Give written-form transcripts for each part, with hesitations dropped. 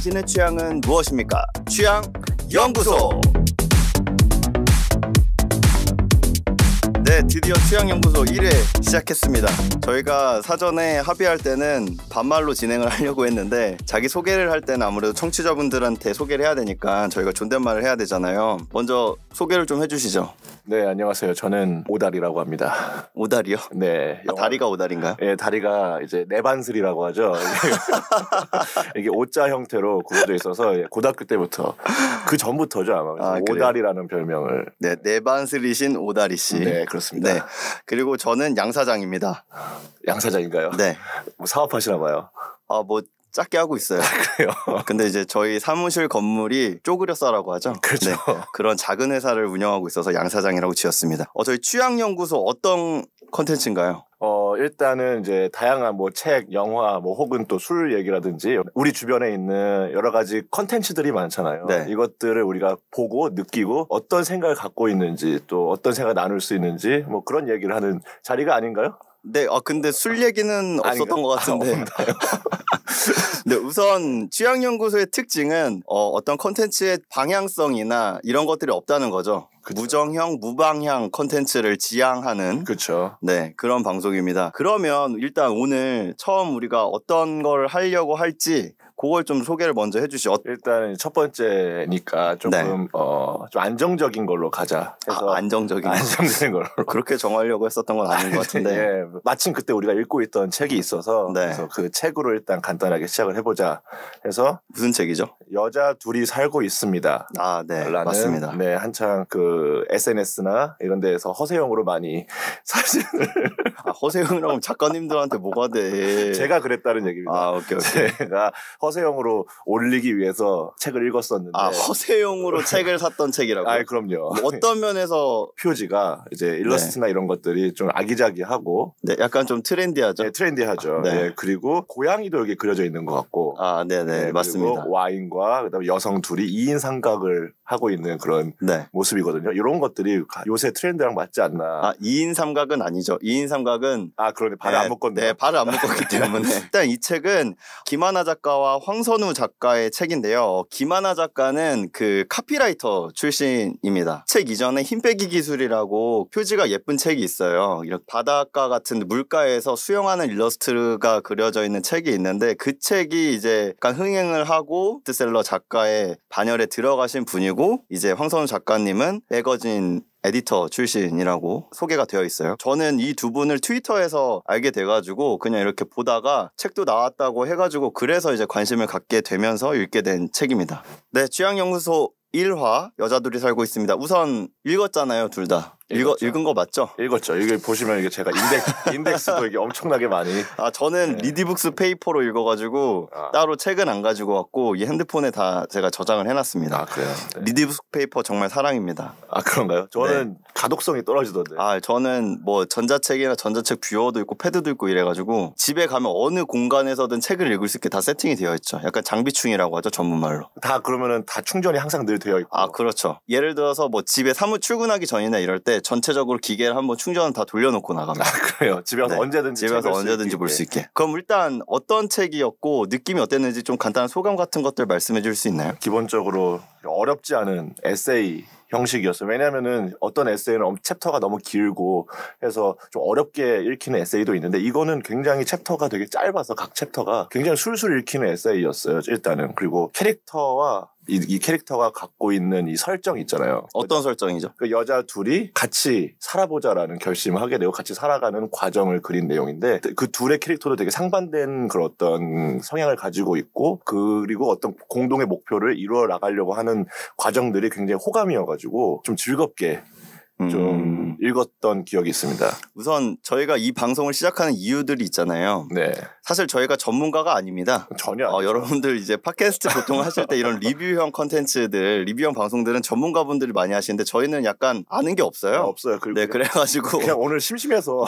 당신의 취향은 무엇입니까? 취향 연구소. 네, 드디어 취향연구소 1회 시작했습니다. 저희가 사전에 합의할 때는 반말로 진행을 하려고 했는데 자기 소개를 할 때는 아무래도 청취자분들한테 소개를 해야 되니까 저희가 존댓말을 해야 되잖아요. 먼저 소개를 좀 해주시죠. 네, 안녕하세요. 저는 오다리라고 합니다. 오다리요? 네. 다리가 오다리인가요? 네, 다리가 이제 내반슬이라고 하죠. 이게 오자 형태로 구워져 있어서 고등학교 때부터 그 전부터죠 아마. 오다리라는 별명을. 네, 내반슬이신 오다리 씨. 네, 그렇습니다. 네. 그리고 저는 양 사장입니다. 양 사장인가요? 네. 뭐 사업하시나 봐요. 뭐 작게 하고 있어요. 그래요? 근데 이제 저희 사무실 건물이 쪼그렸어라고 하죠. 그렇죠. 네, 그런 작은 회사를 운영하고 있어서 양 사장이라고 지었습니다. 저희 취향연구소 어떤 컨텐츠인가요? 일단은 이제 다양한 뭐 책, 영화, 뭐 혹은 또 술 얘기라든지 우리 주변에 있는 여러 가지 컨텐츠들이 많잖아요. 네. 이것들을 우리가 보고 느끼고 어떤 생각을 갖고 있는지 또 어떤 생각을 나눌 수 있는지 뭐 그런 얘기를 하는 자리가 아닌가요? 네, 근데 술 얘기는 없었던 것 같은데. 네, 우선 취향연구소의 특징은 어떤 컨텐츠의 방향성이나 이런 것들이 없다는 거죠. 그쵸. 무정형, 무방향 컨텐츠를 지향하는 그렇죠. 네, 그런 방송입니다. 그러면 일단 오늘 처음 우리가 어떤 걸 하려고 할지 그걸 좀 소개를 먼저 해주시죠. 일단 첫 번째니까 조금 네. 좀 안정적인 걸로 가자 해서 안정적인 걸로 그렇게 정하려고 했었던 건 아닌 것 같은데 예, 마침 그때 우리가 읽고 있던 책이 있어서 네. 그래서 그 책으로 일단 간단하게 시작을 해보자 해서 무슨 책이죠? 여자 둘이 살고 있습니다. 네, 맞습니다. 네, 한창 그 SNS나 이런 데에서 허세형으로 많이 사진을 허세형이라고 하면 작가님들한테 뭐가 돼? 제가 그랬다는 얘기입니다. 오케이. 제가 허세형으로 올리기 위해서 책을 읽었었는데 허세형으로 책을 샀던 책이라고요? 그럼요. 어떤 면에서 표지가 이제 일러스트나 이런 것들이 좀 아기자기하고 네, 약간 좀 트렌디하죠? 네, 트렌디하죠. 네. 네, 그리고 고양이도 여기 그려져 있는 것 같고 네네, 맞습니다. 와인과 그다음에 여성 둘이 2인 삼각을 하고 있는 그런 모습이거든요. 이런 것들이 요새 트렌드랑 맞지 않나. 2인 삼각은 아니죠. 2인 삼각은 그러네. 발을 안 묶었네. 네, 발을 안 묶었기 때문에. 일단 이 책은 김하나 작가와 황선우 작가의 책인데요. 김하나 작가는 그 카피라이터 출신입니다. 책 이전에 힘 빼기 기술이라고 표지가 예쁜 책이 있어요. 이렇게 바닷가 같은 물가에서 수영하는 일러스트가 그려져 있는 책이 있는데 그 책이 이제 약간 흥행을 하고 베스트셀러 작가의 반열에 들어가신 분이고 이제 황선우 작가님은 매거진 에디터 출신이라고 소개가 되어 있어요. 저는 이 두 분을 트위터에서 알게 돼가지고 그냥 이렇게 보다가 책도 나왔다고 해가지고 그래서 이제 관심을 갖게 되면서 읽게 된 책입니다. 네, 취향연구소 1화 여자들이 살고 있습니다. 우선 읽었잖아요, 둘 다. 읽은 거 맞죠? 읽었죠. 이게 보시면 이게 제가 인덱스도 이게 엄청나게 많이. 저는 리디북스 페이퍼로 읽어가지고 따로 책은 안 가지고 왔고 이 핸드폰에 다 제가 저장을 해놨습니다. 그래요? 네. 리디북스 페이퍼 정말 사랑입니다. 그런가요? 저는 가독성이 떨어지던데. 저는 뭐 전자책이나 전자책 뷰어도 있고 패드도 있고 이래가지고 집에 가면 어느 공간에서든 책을 읽을 수 있게 다 세팅이 되어 있죠. 약간 장비충이라고 하죠, 전문말로. 그러면은 다 충전이 항상 늘 되어 있고. 그렇죠. 예를 들어서 뭐 집에 사무 출근하기 전이나 이럴 때 전체적으로 기계를 한번 충전을 다 돌려놓고 나갑니다. 그래요? 집에 와서 언제든지 볼 수 있게. 그럼 일단 어떤 책이었고 느낌이 어땠는지 좀 간단한 소감 같은 것들 말씀해 줄 수 있나요? 기본적으로 어렵지 않은 에세이 형식이었어요. 왜냐하면은 어떤 에세이는 챕터가 너무 길고 해서 좀 어렵게 읽히는 에세이도 있는데 이거는 굉장히 챕터가 되게 짧아서 각 챕터가 굉장히 술술 읽히는 에세이였어요. 일단은. 그리고 캐릭터와 이 캐릭터가 갖고 있는 이 설정 있잖아요. 어떤 설정이죠? 그 여자 둘이 같이 살아보자라는 결심을 하게 되고 같이 살아가는 과정을 그린 내용인데 그 둘의 캐릭터도 되게 상반된 그런 어떤 성향을 가지고 있고 그리고 어떤 공동의 목표를 이루어 나가려고 하는 과정들이 굉장히 호감이어가지고 좀 즐겁게 좀 읽었던 기억이 있습니다. 우선 저희가 이 방송을 시작하는 이유들이 있잖아요. 네. 사실 저희가 전문가가 아닙니다. 전혀 아니죠. 여러분들 이제 팟캐스트 보통 하실 때 이런 리뷰형 컨텐츠들, 리뷰형 방송들은 전문가분들이 많이 하시는데 저희는 약간 아는 게 없어요. 없어요. 네, 그래가지고 그냥 오늘 심심해서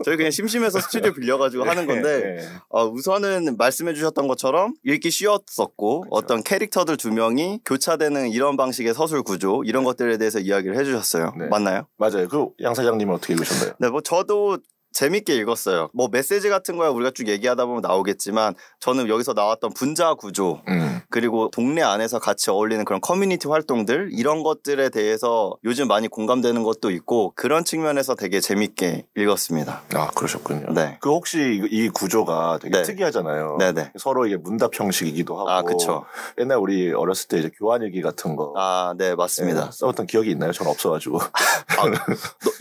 저희 그냥 심심해서 스튜디오 빌려가지고 하는 건데 우선은 말씀해주셨던 것처럼 읽기 쉬웠었고 그렇죠. 어떤 캐릭터들 두 명이 교차되는 이런 방식의 서술 구조 이런 것들에 대해서 이야기를 해주셨어요. 네. 맞나요? 맞아요. 그 양 사장님은 어떻게 읽으셨나요? 네, 뭐 저도 재밌게 읽었어요. 뭐 메시지 같은 거야 우리가 쭉 얘기하다 보면 나오겠지만 저는 여기서 나왔던 분자 구조 그리고 동네 안에서 같이 어울리는 그런 커뮤니티 활동들 이런 것들에 대해서 요즘 많이 공감되는 것도 있고 그런 측면에서 되게 재밌게 읽었습니다. 아 그러셨군요. 네. 그 혹시 이 구조가 되게 네. 특이하잖아요. 네네. 서로 이게 문답 형식이기도 하고. 아 그쵸. 옛날 우리 어렸을 때 이제 교환일기 같은 거. 아 네 맞습니다. 써봤던 기억이 있나요? 전 없어가지고.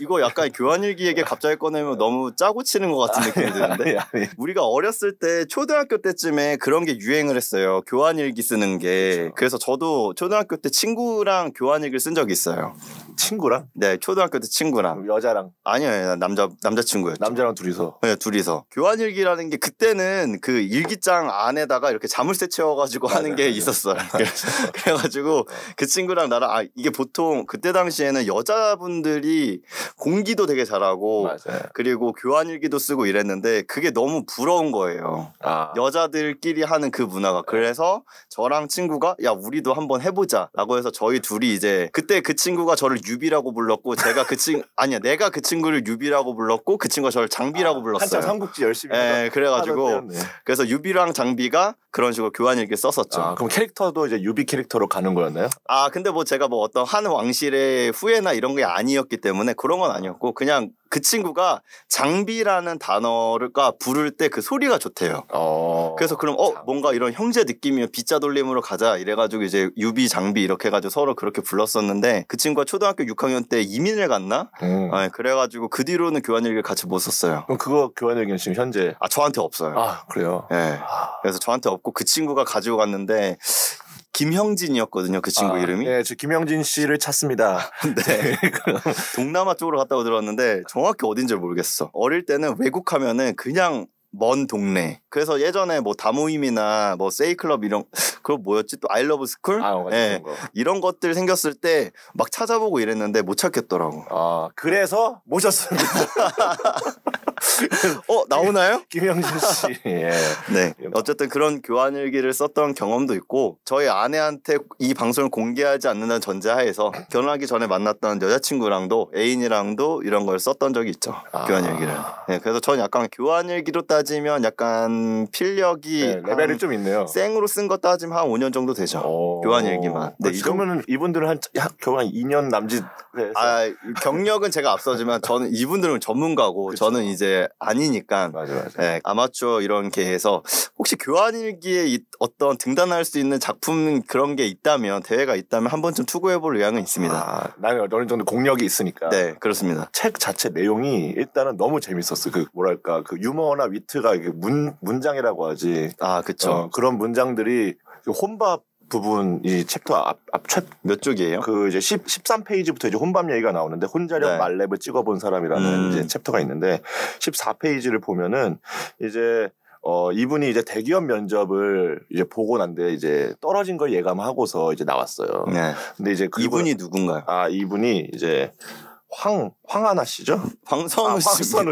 이거 약간 교환일기 얘기 갑자기 꺼내면 너무 짜고 치는 것 같은 느낌이 드는데 아니. 우리가 어렸을 때 초등학교 때쯤에 그런 게 유행을 했어요. 교환일기 쓰는 게. 그렇죠. 그래서 저도 초등학교 때 친구랑 교환일기를 쓴 적이 있어요. 친구랑? 네, 초등학교 때 친구랑. 여자랑? 아니요, 남자친구였죠. 남자랑 둘이서? 네, 둘이서. 교환일기라는 게 그때는 그 일기장 안에다가 이렇게 자물쇠 채워가지고 하는 게 있었어요. 그래가지고 그 친구랑 나랑 이게 보통 그때 당시에는 여자분들이 공기도 되게 잘하고 맞아요. 그리고 교환일기도 쓰고 이랬는데 그게 너무 부러운 거예요. 여자들끼리 하는 그 문화가. 그래서 저랑 친구가 야 우리도 한번 해보자 라고 해서 저희 둘이 이제 그때 그 친구가 저를 유비라고 불렀고 제가 내가 그 친구를 유비라고 불렀고 그 친구가 저를 장비라고 불렀어요. 한참 삼국지 열심히 네, 그래가지고 그래서 유비랑 장비가 그런 식으로 교환일기 썼었죠. 그럼 캐릭터도 이제 유비 캐릭터로 가는 거였나요? 근데 뭐 제가 뭐 어떤 한 왕실의 후예나 이런 게 아니었기 때문에 그런 건 아니었고 그냥 그 친구가 장비라는 단어가 부를 때 그 소리가 좋대요. 그래서 그럼 뭔가 이런 형제 느낌이면 빗자 돌림으로 가자 이래가지고 이제 유비 장비 이렇게 해가지고 서로 그렇게 불렀었는데 그 친구가 초등학교 6학년 때 이민을 갔나? 네, 그래가지고 그 뒤로는 교환일기를 같이 못 썼어요. 그럼 그거 교환일기는 지금 현재? 저한테 없어요. 그래요? 네. 그래서 저한테 없고 그 친구가 가지고 갔는데 김형진이었거든요. 그 친구 이름이. 네, 저 김형진 씨를 찾습니다. 네. 동남아 쪽으로 갔다고 들었는데 정확히 어딘지 모르겠어. 어릴 때는 외국하면은 그냥 먼 동네. 그래서 예전에 뭐 다모임이나 뭐 세이클럽 이런 그거 뭐였지 또 아이러브 스쿨? 네. 이런 것들 생겼을 때 막 찾아보고 이랬는데 못 찾겠더라고. 그래서 모셨습니다. 나오나요? 김형진 씨. 예. 네. 어쨌든 그런 교환일기를 썼던 경험도 있고 저희 아내한테 이 방송을 공개하지 않는다는 전제하에서 결혼하기 전에 만났던 여자친구랑도 애인이랑도 이런 걸 썼던 적이 있죠. 교환일기를. 네. 그래서 전 약간 교환일기로 따지면 약간 필력이 레벨이 좀 있네요. 생으로 쓴 거 따지면 한 5년 정도 되죠. 교환일기만. 네, 그러면은 이분들은 교환 2년 남짓. 경력은 제가 앞서지만 저는 이분들은 전문가고 그쵸. 저는 이제 아니니까. 맞아. 네, 아마추어 이런 게해서 혹시 교환일기에 어떤 등단할 수 있는 작품 그런 게 있다면 대회가 있다면 한 번쯤 투고해볼 의향은 있습니다. 나는 어느 정도 공력이 있으니까. 네, 그렇습니다. 책 자체 내용이 일단은 너무 재밌었어. 그 유머나 위트가 문장이라고 하지. 그렇죠. 그런 문장들이 혼밥 부분 이 챕터 몇 쪽이에요? 그 이제 13페이지부터 이제 혼밥 얘기가 나오는데 혼자력 말렙을 찍어본 사람이라는 이제 챕터가 있는데 14페이지를 보면은 이제 이분이 이제 대기업 면접을 이제 보고 난데 이제 떨어진 걸 예감하고서 이제 나왔어요. 네. 근데 이제 이분이 누군가요? 이분이 이제 황하나 씨죠? 황선우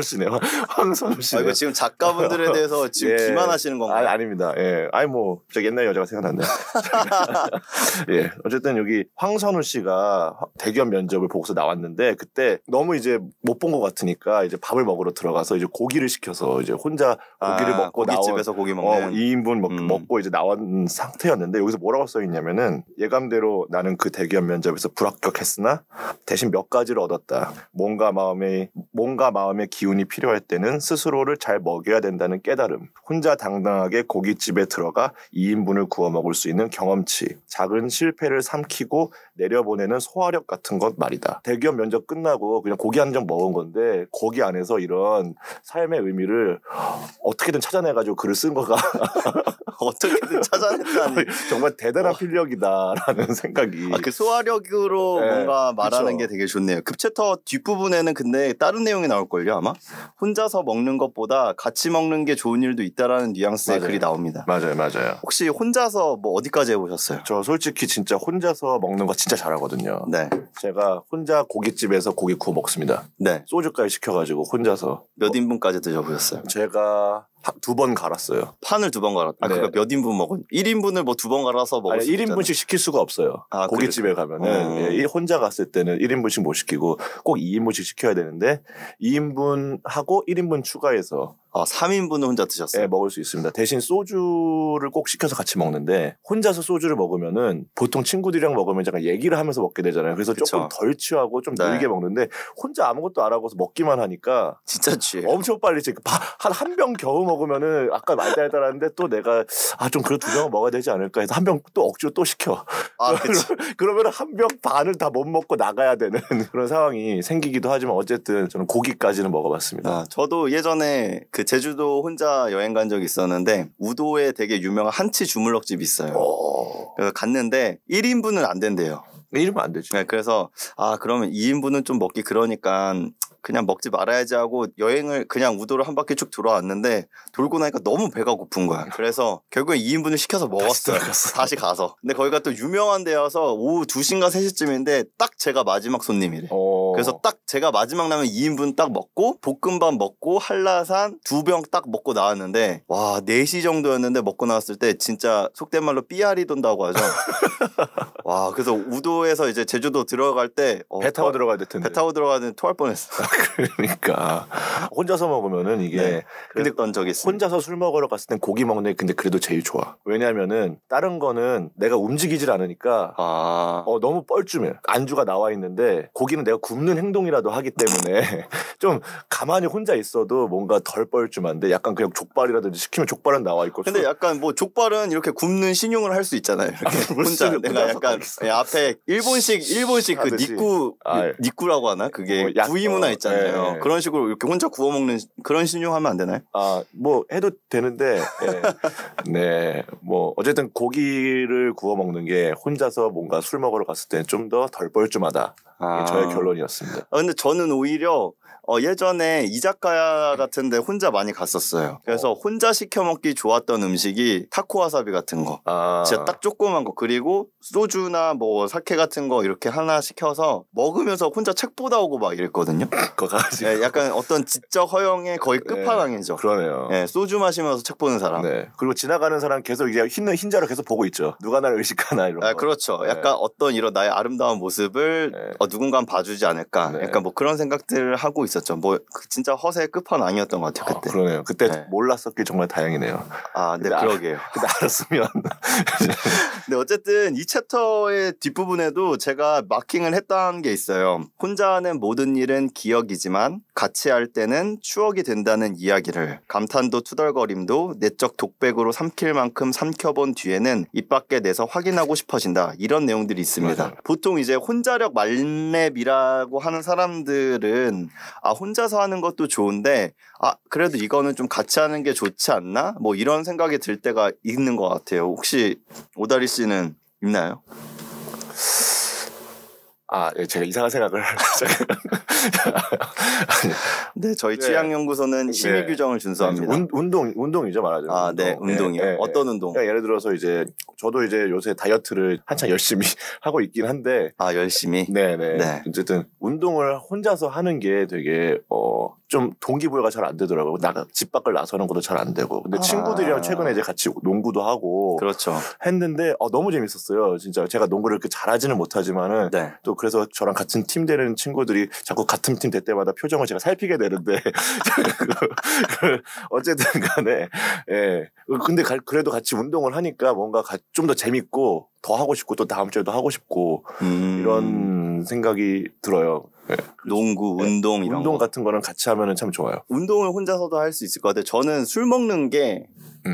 씨네요. 황선우 씨. 이거 지금 작가분들에 대해서 지금 기만하시는 건가요? 아닙니다. 예. 저 옛날 여자가 생각난다. 예. 어쨌든 여기 황선우 씨가 대기업 면접을 보고서 나왔는데 그때 너무 이제 못 본 것 같으니까 이제 밥을 먹으러 들어가서 이제 고기를 시켜서 이제 혼자 고기를 먹고 고깃집에서 고기 먹는 2인분 먹고 이제 나온 상태였는데 여기서 뭐라고 써 있냐면은 예감대로 나는 그 대기업 면접에서 불합격했으나 대신 몇 가지를 얻었다. 뭔가 마음의 기운이 필요할 때는 스스로를 잘 먹여야 된다는 깨달음, 혼자 당당하게 고깃집에 들어가 2인분을 구워 먹을 수 있는 경험치, 작은 실패를 삼키고 내려보내는 소화력 같은 것 말이다. 대기업 면접 끝나고 그냥 고기 한 점 먹은 건데 거기 안에서 이런 삶의 의미를 어떻게든 찾아내가지고 글을 쓴 거가 어떻게든 찾아냈다니 정말 대단한 필력이다라는 생각이. 그 소화력으로 뭔가 말하는 게 되게 좋네요. 급챕터 뒷부분에는 근데 다른 내용이 나올걸요 아마? 혼자서 먹는 것보다 같이 먹는 게 좋은 일도 있다라는 뉘앙스의 글이 나옵니다. 맞아요. 혹시 혼자서 뭐 어디까지 해보셨어요? 저 솔직히 진짜 혼자서 먹는 거 진짜 잘하거든요. 네. 제가 혼자 고깃집에서 고기 구워 먹습니다. 네. 소주까지 시켜가지고 혼자서. 몇 인분까지 드셔보셨어요? 제가 두 번 갈았어요. 판을 2번 갈았다. 아, 네. 그러니까 몇 인분 먹은? 1인분을 뭐 2번 갈아서 먹을 아니, 수 있잖아요. 1인분씩 시킬 수가 없어요. 아, 고깃집에 가면은 예, 혼자 갔을 때는 1인분씩 못 시키고 꼭 2인분씩 시켜야 되는데 2인분 하고 1인분 추가해서 3인분을 혼자 드셨어요? 예, 먹을 수 있습니다. 대신 소주를 꼭 시켜서 같이 먹는데 혼자서 소주를 먹으면은 보통 친구들이랑 먹으면 잠깐 얘기를 하면서 먹게 되잖아요. 그래서 그쵸. 조금 덜 취하고 좀 네. 느리게 먹는데 혼자 아무것도 안 하고서 먹기만 하니까 진짜 취해. 엄청 빨리 한 병 겨우 먹으면은 아까 말달달하는데 또 내가 좀 그래도 2병은 먹어야 되지 않을까 해서 한 병 또 억지로 또 시켜. 아, 그치. 그러면 한 병 반을 다 못 먹고 나가야 되는 그런 상황이 생기기도 하지만 어쨌든 저는 고기까지는 먹어봤습니다. 저도 예전에 그 제주도 혼자 여행 간 적이 있었는데 우도에 되게 유명한 한치 주물럭집이 있어요. 그래서 갔는데 1인분은 안 된대요. 이러면 안 되지. 네, 그래서 그러면 2인분은 좀 먹기 그러니까 그냥 먹지 말아야지 하고 여행을 그냥 우도를 한 바퀴 쭉 돌아왔는데 돌고 나니까 너무 배가 고픈 거야. 그래서 결국에 2인분을 시켜서 먹었어요. 다시 가서. 근데 거기가 또 유명한 데여서 오후 2시인가 3시쯤인데 딱 제가 마지막 손님이래. 그래서 딱 제가 마지막 라면 2인분 딱 먹고 볶음밥 먹고 한라산 2병 딱 먹고 나왔는데 와 4시 정도였는데 먹고 나왔을 때 진짜 속된 말로 삐아리 돈다고 하죠. 와 그래서 우도에서 이제 제주도 들어갈 때 배 타고 들어가야 될 텐데. 배 타고 들어가는데 토할 뻔했어. 그러니까 혼자서 먹으면은 이게 네, 그랬던 적이 있어요. 혼자서 술 먹으러 갔을 땐 고기 먹는 게 근데 그래도 제일 좋아. 왜냐하면은 다른 거는 내가 움직이질 않으니까 너무 뻘쭘해. 안주가 나와 있는데 고기는 내가 굽는 행동이라도 하기 때문에 좀 가만히 혼자 있어도 뭔가 덜 뻘쭘한데 약간 그냥 족발이라든지 시키면 족발은 나와 있고. 근데 약간 뭐 족발은 이렇게 굽는 신용을 할 수 있잖아요. 이렇게 혼자 내가 약간 앞에 일본식 그 니꾸라고 하나 그게 구이 문화 있잖아요. 네. 그런 식으로 이렇게 혼자 구워 먹는 그런 신용하면 안 되나요? 뭐 해도 되는데 네. 뭐 어쨌든 고기를 구워 먹는 게 혼자서 뭔가 술 먹으러 갔을 때 좀 더 덜 뻘쭘하다. 이게 저의 결론이었습니다. 근데 저는 오히려 예전에 이자카야 같은데 혼자 많이 갔었어요. 그래서 혼자 시켜 먹기 좋았던 음식이 타코와사비 같은 거. 진짜 딱 조그만 거. 그리고 소주나 뭐 사케 같은 거 이렇게 하나 시켜서 먹으면서 혼자 책 보다 오고 막 이랬거든요. 네, 약간 어떤 지적 허용의 거의 끝판왕이죠. 그러네요. 네, 소주 마시면서 책 보는 사람. 네. 그리고 지나가는 사람 계속 이제 흰자로 계속 보고 있죠. 누가 나를 의식하나 이런 거. 그렇죠. 약간 어떤 이런 나의 아름다운 모습을 누군가는 봐주지 않을까. 약간 뭐 그런 생각들을 하고 있었죠. 뭐 진짜 허세의 끝판왕이었던 것 같아요. 그때. 그러네요. 그때 몰랐었길 정말 다행이네요. 네, 그러게요. 근데 알았으면. 근데 어쨌든 이 챕터의 뒷부분에도 제가 마킹을 했던 게 있어요. 혼자 하는 모든 일은 기억이지만 같이 할 때는 추억이 된다는 이야기를 감탄도 투덜거림도 내적 독백으로 삼킬 만큼 삼켜본 뒤에는 입 밖에 내서 확인하고 싶어진다. 이런 내용들이 있습니다. 맞아요. 보통 이제 혼자력 만렙이라고 하는 사람들은 혼자서 하는 것도 좋은데 그래도 이거는 좀 같이 하는 게 좋지 않나? 뭐 이런 생각이 들 때가 있는 것 같아요. 혹시 오다리 씨는 있나요? 제가 이상한 생각을 네, 저희 취향연구소는 심의 규정을 준수합니다. 운동이죠, 말하자면. 네, 운동이요. 어떤 운동? 예를 들어서 이제 저도 이제 요새 다이어트를 한창 열심히 하고 있긴 한데. 열심히? 네네. 어쨌든 운동을 혼자서 하는 게 되게 좀 동기부여가 잘 안 되더라고요. 집 밖을 나서는 것도 잘 안 되고. 근데 친구들이랑 최근에 이제 같이 농구도 하고. 그렇죠. 했는데 너무 재밌었어요. 진짜 제가 농구를 그렇게 잘하지는 못하지만은 또 그래서 저랑 같은 팀 되는 친구들이 자꾸 같은 팀 될 때마다 표정을 제가 살피게 되는데 어쨌든 간에 근데 그래도 같이 운동을 하니까 뭔가 좀 더 재밌고 더 하고 싶고 또 다음 주에도 하고 싶고 이런 생각이 들어요. 농구, 운동 이런 운동 거. 같은 거는 같이 하면은 참 좋아요. 운동을 혼자서도 할 수 있을 것 같아요. 저는 술 먹는 게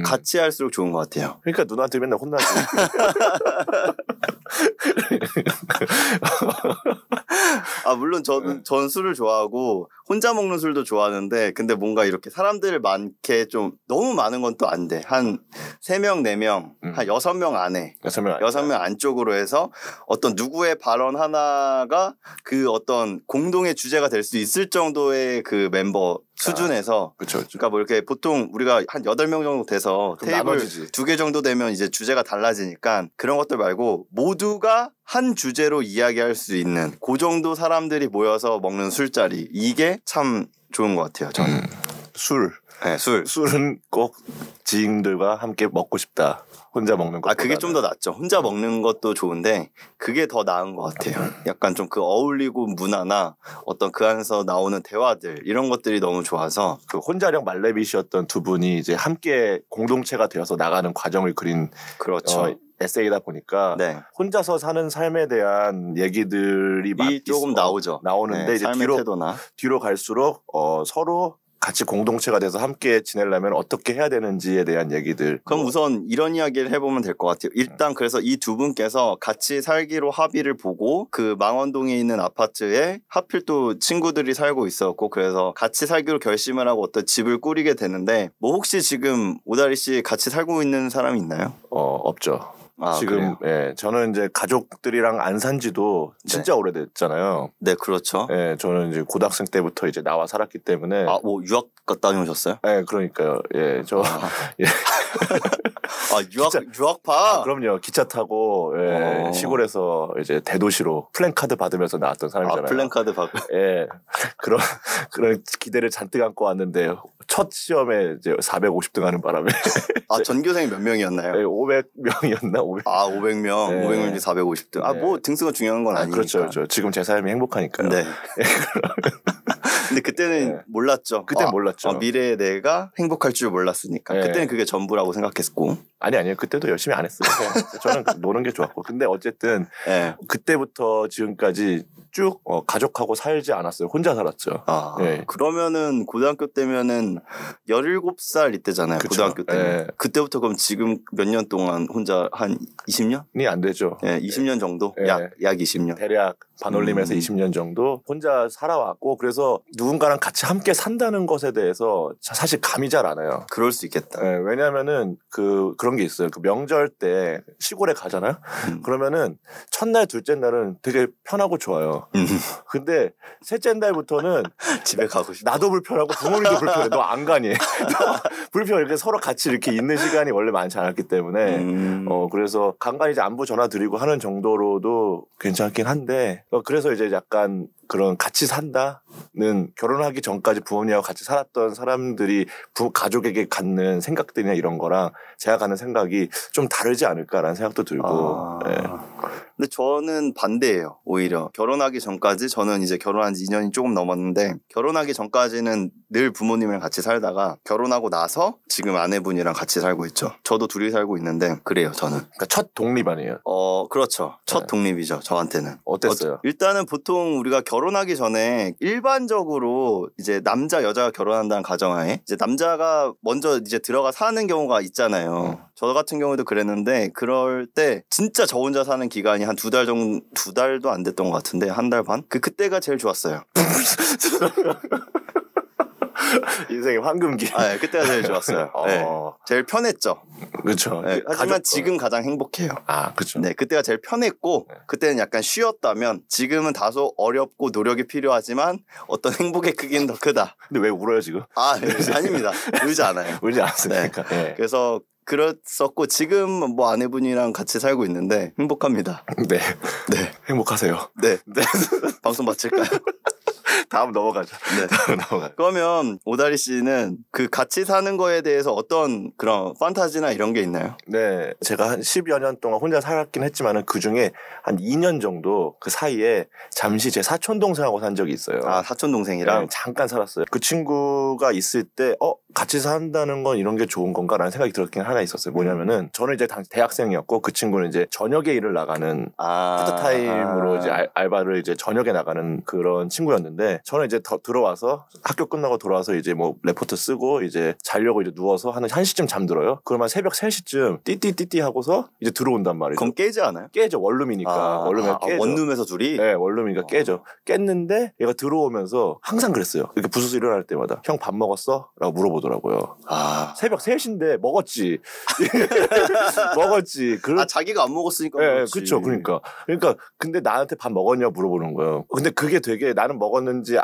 같이 할수록 좋은 것 같아요. 그러니까 누나한테 맨날 혼나지. 물론 전 술을 좋아하고 혼자 먹는 술도 좋아하는데 근데 뭔가 이렇게 사람들 많게 좀 너무 많은 건 또 안 돼. 한 3명, 4명, 한 6명 안에 6명 안쪽으로 해서 어떤 누구의 발언 하나가 그 어떤 공동의 주제가 될 수 있을 정도의 그 멤버 수준에서 그쵸. 그러니까 뭐 이렇게 보통 우리가 한 8명 정도 돼서 테이블 2개 정도 되면 이제 주제가 달라지니까 그런 것들 말고 모두가 한 주제로 이야기할 수 있는 그 정도 사람들이 모여서 먹는 술자리 이게 참 좋은 것 같아요. 저는. 술. 네, 술은 꼭 지인들과 함께 먹고 싶다. 혼자 먹는 것. 그게 좀 더 낫죠. 혼자 먹는 것도 좋은데 그게 더 나은 것 같아요. 약간 좀 그 어울리고 문화나 어떤 그 안에서 나오는 대화들 이런 것들이 너무 좋아서 그 혼자령 말레빗이었던 두 분이 이제 함께 공동체가 되어서 나가는 과정을 그린 그렇죠. 에세이다 보니까 네. 혼자서 사는 삶에 대한 얘기들이 조금 나오는데 네, 이제 삶의 태도나 뒤로 갈수록 서로 같이 공동체가 돼서 함께 지내려면 어떻게 해야 되는지에 대한 얘기들. 그럼 우선 이런 이야기를 해보면 될 것 같아요. 일단 그래서 이 두 분께서 같이 살기로 합의를 보고 그 망원동에 있는 아파트에 하필 또 친구들이 살고 있었고 그래서 같이 살기로 결심을 하고 어떤 집을 꾸리게 되는데 뭐 혹시 지금 오다리 씨 같이 살고 있는 사람이 있나요? 없죠. 지금 그래요? 저는 이제 가족들이랑 안 산지도 진짜 오래됐잖아요. 네, 그렇죠. 저는 이제 고등학생 때부터 이제 나와 살았기 때문에. 뭐 유학 갔다 오셨어요? 네, 그러니까요. 예. 유학파? 그럼요. 기차 타고 시골에서 이제 대도시로 플랜카드 받으면서 나왔던 사람이잖아요. 플랜카드 받고. 예. 그런 기대를 잔뜩 안고 왔는데 첫 시험에 이제 450등 하는 바람에. 전교생이 몇 명이었나요? 네, 500명이었나? 500명. 네. 500명 중에 450등. 뭐 등수가 중요한 건 아니니까. 그렇죠. 지금 제 삶이 행복하니까요. 네. 근데 그때는 몰랐죠. 그때는 몰랐죠. 미래의 내가 행복할 줄 몰랐으니까. 그때는 그게 전부라고 생각했고. 아니요. 그때도 열심히 안 했어요. 저는 노는 게 좋았고. 근데 어쨌든 그때부터 지금까지 쭉 가족하고 살지 않았어요. 혼자 살았죠. 그러면은 고등학교 때면은 17살 이때잖아요. 그쵸? 고등학교 때는. 그때부터 그럼 지금 몇 년 동안 혼자 한 20년이 안 되죠. 20년 정도? 약 20년. 대략 반올림에서 20년 정도 혼자 살아왔고 그래서 누군가랑 같이 함께 산다는 것에 대해서 사실 감이 잘 안 와요. 그럴 수 있겠다. 왜냐하면은 그런 게 있어요. 그 명절 때 시골에 가잖아요. 그러면은 첫날, 둘째 날은 되게 편하고 좋아요. 근데 셋째 날부터는 집에 가고 싶어. 나도 불편하고 부모님도 불편해. 너 안 가니? 불편해. 이렇게 서로 같이 이렇게 있는 시간이 원래 많지 않았기 때문에 그래서 간간히 이제 안부 전화 드리고 하는 정도로도 괜찮긴 한데 그래서 이제 약간 그런 같이 산다는 결혼하기 전까지 부모님하고 같이 살았던 사람들이 가족에게 갖는 생각들이나 이런 거랑 제가 갖는 생각이 좀 다르지 않을까라는 생각도 들고. 근데 저는 반대예요. 오히려 결혼하기 전까지 저는 이제 결혼한 지 2년이 조금 넘었는데 결혼하기 전까지는 늘 부모님이랑 같이 살다가 결혼하고 나서 지금 아내분이랑 같이 살고 있죠. 저도 둘이 살고 있는데 그래요. 저는. 그러니까 첫 독립 아니에요? 그렇죠. 첫 독립이죠. 저한테는. 어땠어요? 일단은 보통 우리가 결혼하기 전에 일반적으로 이제 남자 여자가 결혼한다는 가정하에 이제 남자가 먼저 이제 들어가 사는 경우가 있잖아요. 저 같은 경우도 그랬는데 그럴 때 진짜 저 혼자 사는 기간이 한 2달 정도 2달도 안 됐던 것 같은데 1달 반? 그때가 제일 좋았어요. 인생의 황금기. 그때가 제일 좋았어요. 제일 편했죠. 그렇죠. 하지만 지금 가장 행복해요. 그렇죠. 네, 그때가 제일 편했고 그때는 약간 쉬었다면 지금은 다소 어렵고 노력이 필요하지만 어떤 행복의 크기는 더 크다. 근데 왜 울어요 지금? 아닙니다. 울지 않아요. 울지 않았으니까. 네. 그래서 그랬었고 지금 뭐 아내분이랑 같이 살고 있는데 행복합니다. 네. 행복하세요. 네. 방송 마칠까요? 다음 넘어가죠. 네. 그러면 오다리 씨는 그 같이 사는 거에 대해서 어떤 그런 판타지나 이런 게 있나요? 네. 제가 한 10여 년 동안 혼자 살았긴 했지만은 그 중에 한 2년 정도 그 사이에 잠시 제 사촌 동생하고 산 적이 있어요. 사촌 동생이랑 잠깐 살았어요. 그 친구가 있을 때 같이 산다는 건 이런 게 좋은 건가라는 생각이 들었긴 하나 있었어요. 뭐냐면은 저는 이제 당시 대학생이었고 그 친구는 이제 저녁에 일을 나가는 파트타임으로 이제 알바를 이제 저녁에 나가는 그런 친구였는데 저는 이제 들어와서 학교 끝나고 돌아와서 이제 뭐 레포트 쓰고 이제 자려고 이제 누워서 한 1시쯤 잠들어요. 그러면 새벽 3시쯤 띠띠띠띠 하고서 이제 들어온단 말이죠. 그럼 깨지 않아요? 깨죠. 원룸이니까. 원룸에 깨죠. 원룸에서 둘이? 네, 원룸이니까 깨죠. 깼는데 얘가 들어오면서 항상 그랬어요. 이렇게 부스스 일어날 때마다 형 밥 먹었어? 라고 물어보더라고요. 새벽 3시인데 먹었지. 먹었지. 자기가 안 먹었으니까 네, 그렇죠. 그러니까 근데 나한테 밥 먹었냐 물어보는 거예요. 근데 그게 되게 나는 먹었는지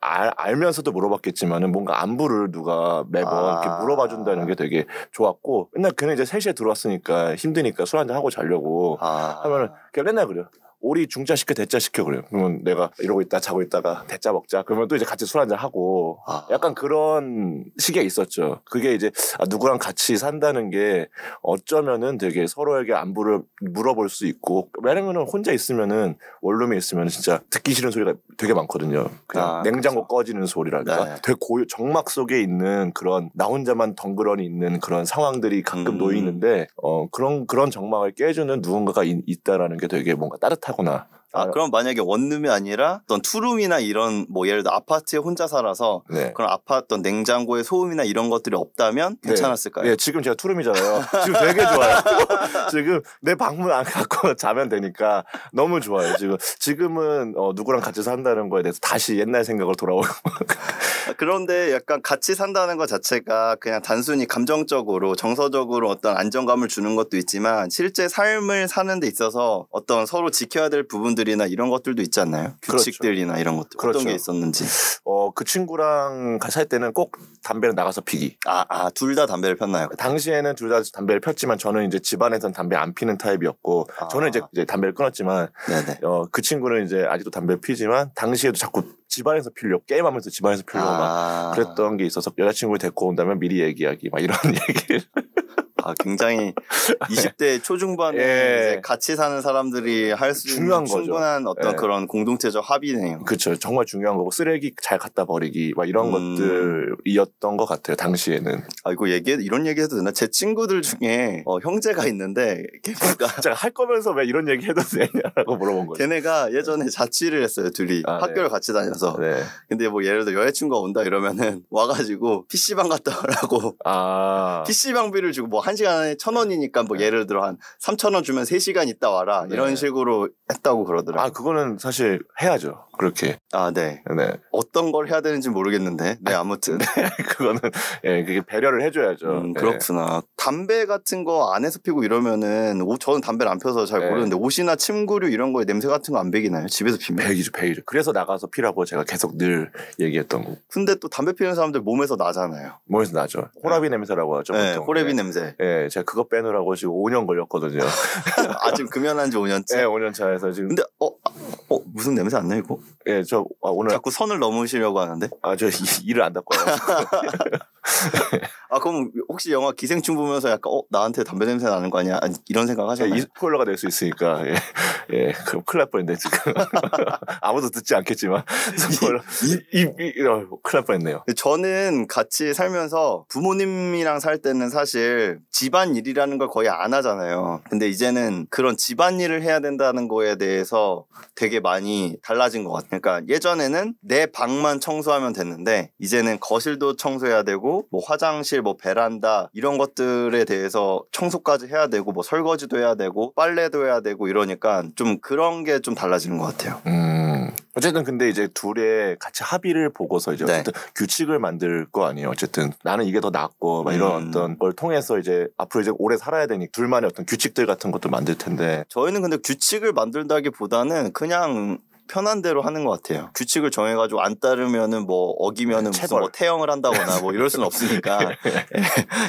알면서도 물어봤겠지만은 뭔가 안부를 누가 매번 이렇게 물어봐 준다는 게 되게 좋았고 맨날 걔는 이제 3시에 들어왔으니까 힘드니까 술 한잔 하고 자려고 하면은 걔 맨날 그래요. 오리 중짜 시켜 대짜 시켜 그래요. 그러면 내가 이러고 있다 자고 있다가 대짜 먹자. 그러면 또 이제 같이 술 한잔 하고 약간 그런 시기가 있었죠. 그게 이제 누구랑 같이 산다는 게 어쩌면은 되게 서로에게 안부를 물어볼 수 있고 왜냐면은 혼자 있으면은 원룸에 있으면 진짜 듣기 싫은 소리가 되게 많거든요. 그냥 냉장고 그렇죠. 꺼지는 소리랄까. 네. 되게 정막 속에 있는 그런 나 혼자만 덩그러니 있는 그런 상황들이 가끔 놓이는데 그런 정막을 깨주는 누군가가 있다라는 게 되게 뭔가 따뜻하구나. 그럼 만약에 원룸이 아니라 어떤 투룸이나 이런 뭐 예를 들어 아파트에 혼자 살아서 네. 그런 아파트 냉장고에 소음이나 이런 것들이 없다면 괜찮았을까요? 네, 지금 제가 투룸이잖아요. 지금 되게 좋아요. 지금 내 방문 안 갖고 자면 되니까 너무 좋아요. 지금은 누구랑 같이 산다는 거에 대해서 다시 옛날 생각을 돌아오고. 그런데 약간 같이 산다는 것 자체가 그냥 단순히 감정적으로 정서적으로 어떤 안정감을 주는 것도 있지만 실제 삶을 사는 데 있어서 어떤 서로 지켜야 될 부분들이나 이런 것들도 있지 않나요? 규칙들이나 그렇죠. 이런 것들 그렇죠. 어떤 게 있었는지. 그 친구랑 같이 살 때는 꼭 담배를 나가서 피기. 둘 다 담배를 폈나요? 당시에는 둘 다 담배를 폈지만 저는 이제 집안에서는 담배 안 피는 타입이었고 저는 이제 담배를 끊었지만 그 친구는 이제 아직도 담배를 피지만 당시에도 자꾸 집안에서 피려고 게임하면서 집안에서 피려고 막 그랬던 게 있어서 여자친구를 데리고 온다면 미리 얘기하기 막 이런 얘기를 굉장히 20대 초중반에 이제 같이 사는 사람들이 할 수 있는 충분한 어떤 그런 공동체적 합의네요. 그렇죠. 정말 중요한 거고 쓰레기 잘 갖다 버리기 막 이런 것들이었던 것 같아요. 당시에는. 이거 이런 얘기 해도 되나? 제 친구들 중에 형제가 있는데 걔네가 제가 할 거면서 왜 이런 얘기 해도 되냐라고 물어본 거예요. 걔네가 예전에 자취를 했어요. 둘이 학교를 같이 다녀서. 네. 근데 뭐 예를 들어 여자친구가 온다 이러면은 와가지고 PC방 갔다 오라고 PC방비를 주고 뭐 1시간에 1,000원이니까 뭐 예를 들어 한 3,000원 주면 3시간 있다 와라 이런 식으로 했다고 그러더라고요. 그거는 사실 해야죠. 그렇게. 네. 어떤 걸 해야 되는지 모르겠는데. 네, 아무튼. 그거는 그게 배려를 해줘야죠. 그렇구나. 담배 같은 거 안에서 피고 이러면은 저는 담배를 안 펴서 잘 모르는데 옷이나 침구류 이런 거에 냄새 같은 거 안 배기나요? 집에서 피면? 배기죠. 그래서 나가서 피라고 제가 계속 늘 얘기했던 거. 근데 또 담배 피는 사람들 몸에서 나잖아요. 몸에서 나죠. 호라비 냄새라고 하죠. 네, 호라비 냄새. 네, 제가 그거 빼느라고 지금 5년 걸렸거든요. 지금 금연한 지 5년째? 네, 5년 차에서 지금. 근데 무슨 냄새 안 나요, 이거? 예, 저 오늘 자꾸 선을 넘으시려고 하는데? 저 이를 안 닦고요. 그럼 혹시 영화 기생충 보면서 약간 나한테 담배 냄새 나는 거 아니야? 이런 생각 하셨나요? 스포일러가 될 수 있으니까 그럼 큰일 날 뻔했네 지금. 아무도 듣지 않겠지만 스포일러 큰일 날 뻔했네요. 저는 같이 살면서 부모님이랑 살 때는 사실 집안일이라는 걸 거의 안 하잖아요. 근데 이제는 그런 집안일을 해야 된다는 거에 대해서 되게 많이 달라진 것 같아요. 그러니까 예전에는 내 방만 청소하면 됐는데 이제는 거실도 청소해야 되고 뭐 화장실 뭐 베란다 이런 것들에 대해서 청소까지 해야 되고 뭐 설거지도 해야 되고 빨래도 해야 되고 이러니까 좀 그런 게 좀 달라지는 것 같아요. 어쨌든 근데 이제 둘의 같이 합의를 보고서 이제 어쨌든 규칙을 만들 거 아니에요. 어쨌든 나는 이게 더 낫고 막 이런 어떤 걸 통해서 이제 앞으로 이제 오래 살아야 되니 둘만의 어떤 규칙들 같은 것도 만들 텐데 저희는 근데 규칙을 만들다기보다는 그냥 편한 대로 하는 것 같아요. 규칙을 정해가지고 안 따르면은 뭐 어기면은 무슨 뭐 태형을 한다거나 뭐 이럴 수는 없으니까.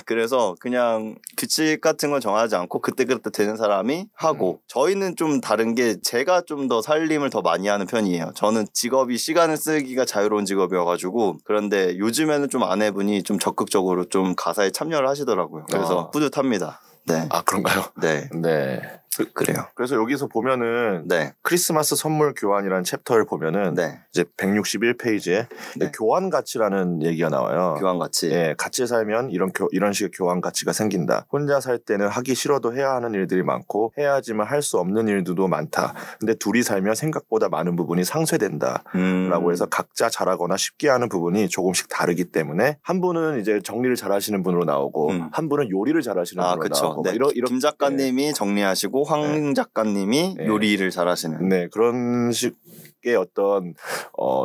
그래서 그냥 규칙 같은 건 정하지 않고 그때그때 되는 사람이 하고 저희는 좀 다른 게 제가 좀 더 살림을 더 많이 하는 편이에요. 저는 직업이 시간을 쓰기가 자유로운 직업이어가지고 그런데 요즘에는 좀 아내분이 좀 적극적으로 좀 가사에 참여를 하시더라고요. 그래서 뿌듯합니다. 네. 그런가요? 네. 그래요. 그래서 여기서 보면은 크리스마스 선물 교환이라는 챕터를 보면은 이제 161페이지에 교환 가치라는 얘기가 나와요. 교환 가치. 같이 살면 이런 식의 교환 가치가 생긴다. 혼자 살 때는 하기 싫어도 해야 하는 일들이 많고 해야지만 할 수 없는 일들도 많다. 근데 둘이 살면 생각보다 많은 부분이 상쇄된다. 라고 해서 각자 잘하거나 쉽게 하는 부분이 조금씩 다르기 때문에 한 분은 이제 정리를 잘하시는 분으로 나오고 한 분은 요리를 잘하시는 분으로 나오고 김 작가님이 정리하시고 황 작가님이 요리를 잘하시는. 그런 식 개인적의 어떤